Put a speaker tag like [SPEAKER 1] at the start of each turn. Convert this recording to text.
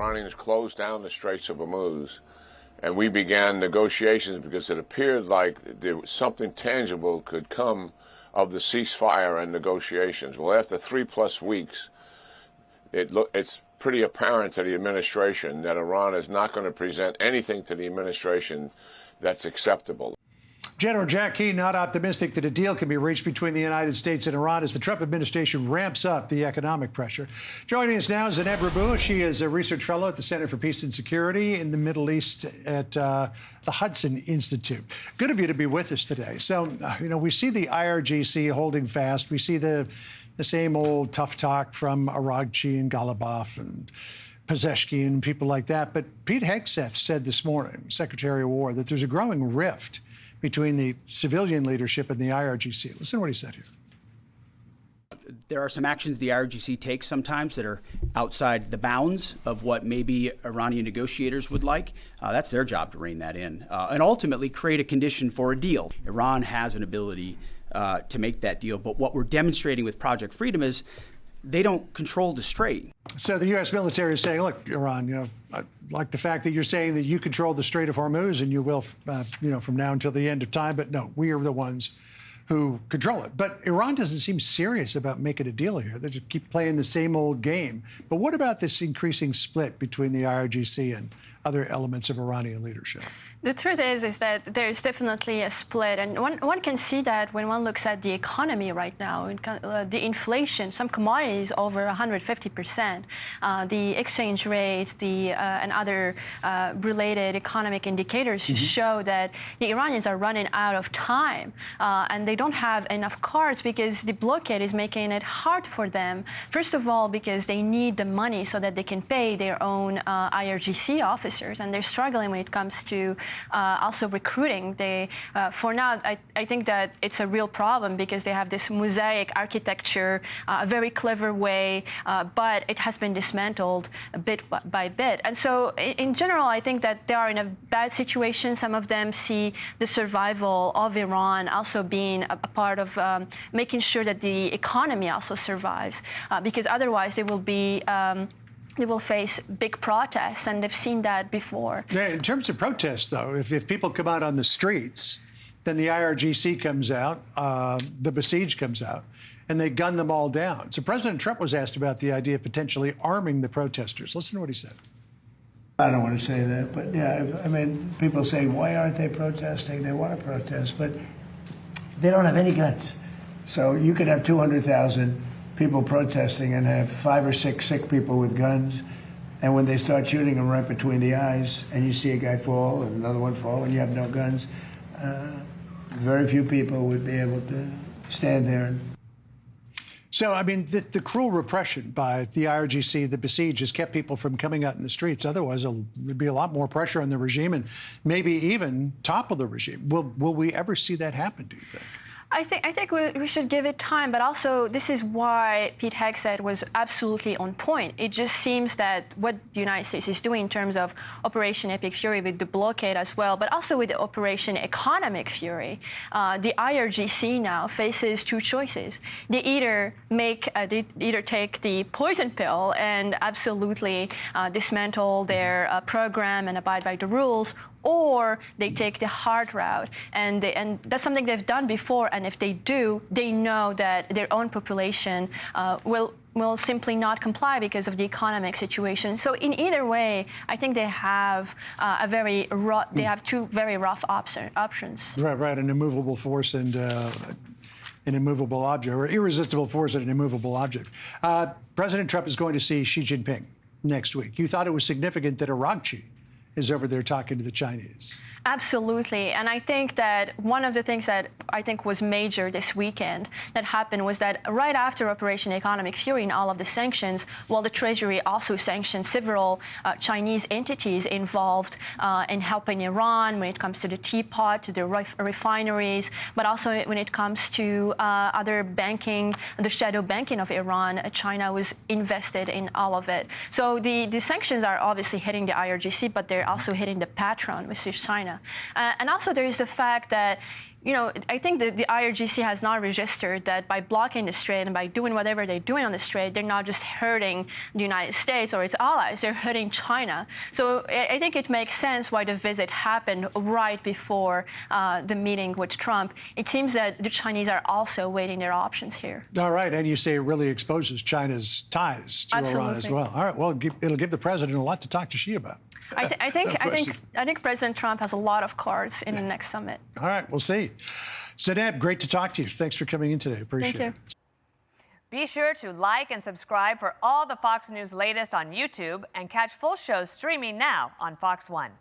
[SPEAKER 1] Iranians closed down the Straits of Hormuz, and we began negotiations because it appeared like there was something tangible could come of the ceasefire and negotiations. Well, after 3+ weeks, it's pretty apparent to the administration that Iran is not going to present anything to the administration that's acceptable.
[SPEAKER 2] General Jack Key not optimistic that a deal can be reached between the United States and Iran as the Trump administration ramps up the economic pressure. Joining us now is Zineb Riboua. She is a research fellow at the Center for Peace and Security in the Middle East at the Hudson Institute. Good of you to be with us today. So, we see the IRGC holding fast. We see the same old tough talk from Araghchi and Gallup and Pezeshkian and people like that. But Pete Hegseth said this morning, Secretary of War, that there's a growing rift between the civilian leadership and the IRGC. Listen to what he said here.
[SPEAKER 3] There are some actions the IRGC takes sometimes that are outside the bounds of what maybe Iranian negotiators would like. That's their job to rein that in and ultimately create a condition for a deal. Iran has an ability to make that deal, but what we're demonstrating with Project Freedom is they don't control the strait.
[SPEAKER 2] So the U.S. military is saying, look, Iran, I like the fact that you're saying that you control the Strait of Hormuz and you will, from now until the end of time. But no, we are the ones who control it. But Iran doesn't seem serious about making a deal here. They just keep playing the same old game. But what about this increasing split between the IRGC and other elements of Iranian leadership?
[SPEAKER 4] The truth is that there's definitely a split, and one can see that when one looks at the economy right now. The inflation, some commodities over 150%, the exchange rates, and other related economic indicators show that the Iranians are running out of time, and they don't have enough cards because the blockade is making it hard for them. First of all, because they need the money so that they can pay their own IRGC officers, and they're struggling when it comes to also recruiting. For now, I think that it's a real problem because they have this mosaic architecture, a very clever way, but it has been dismantled bit by bit. And so in general, I think that they are in a bad situation. Some of them see the survival of Iran also being a part of making sure that the economy also survives, because otherwise they will face big protests, and they've seen that before.
[SPEAKER 2] Yeah, in terms of protests, though, if people come out on the streets, then the IRGC comes out, the besieged comes out, and they gun them all down. So President Trump was asked about the idea of potentially arming the protesters. Listen to what he said.
[SPEAKER 5] I don't want to say that, but yeah, people say, why aren't they protesting? They want to protest, but they don't have any guns. So you could have 200,000 people protesting and have 5 or 6 sick people with guns, and when they start shooting them right between the eyes and you see a guy fall and another one fall and you have no guns, very few people would be able to stand there.
[SPEAKER 2] So, the cruel repression by the IRGC, the besieged, has kept people from coming out in the streets. Otherwise, there'd be a lot more pressure on the regime and maybe even topple the regime. Will we ever see that happen, do you think?
[SPEAKER 4] I think we should give it time, but also this is why Pete Hegseth was absolutely on point. It just seems that what the United States is doing in terms of Operation Epic Fury with the blockade as well, but also with the Operation Economic Fury, the IRGC now faces two choices. They either take the poison pill and absolutely dismantle their program and abide by the rules, or they take the hard route, and that's something they've done before. And if they do, they know that their own population will simply not comply because of the economic situation. So in either way, I think they have they have two very rough options.
[SPEAKER 2] Right. An immovable force and an immovable object, or irresistible force and an immovable object. President Trump is going to see Xi Jinping next week. You thought it was significant that Araghchi is over there talking to the Chinese.
[SPEAKER 4] Absolutely. And I think that one of the things that I think was major this weekend that happened was that right after Operation Economic Fury and all of the sanctions, the Treasury also sanctioned several Chinese entities involved in helping Iran when it comes to the teapot, to the refineries, but also when it comes to other banking, the shadow banking of Iran. China was invested in all of it. So the sanctions are obviously hitting the IRGC, but they're also hitting the patron, which is China. And also there is the fact that I think that the IRGC has not registered that by blocking the strait and by doing whatever they're doing on the strait, they're not just hurting the United States or its allies, they're hurting China. So I think it makes sense why the visit happened right before the meeting with Trump. It seems that the Chinese are also weighing their options here.
[SPEAKER 2] All right, and you say it really exposes China's ties to Iran as well. All right, well, it'll give the president a lot to talk to Xi about.
[SPEAKER 4] I think President Trump has a lot of cards in the next summit.
[SPEAKER 2] All right, we'll see. Zineb, great to talk to you. Thanks for coming in today. Appreciate it.
[SPEAKER 6] Be sure to like and subscribe for all the Fox News latest on YouTube and catch full shows streaming now on Fox One.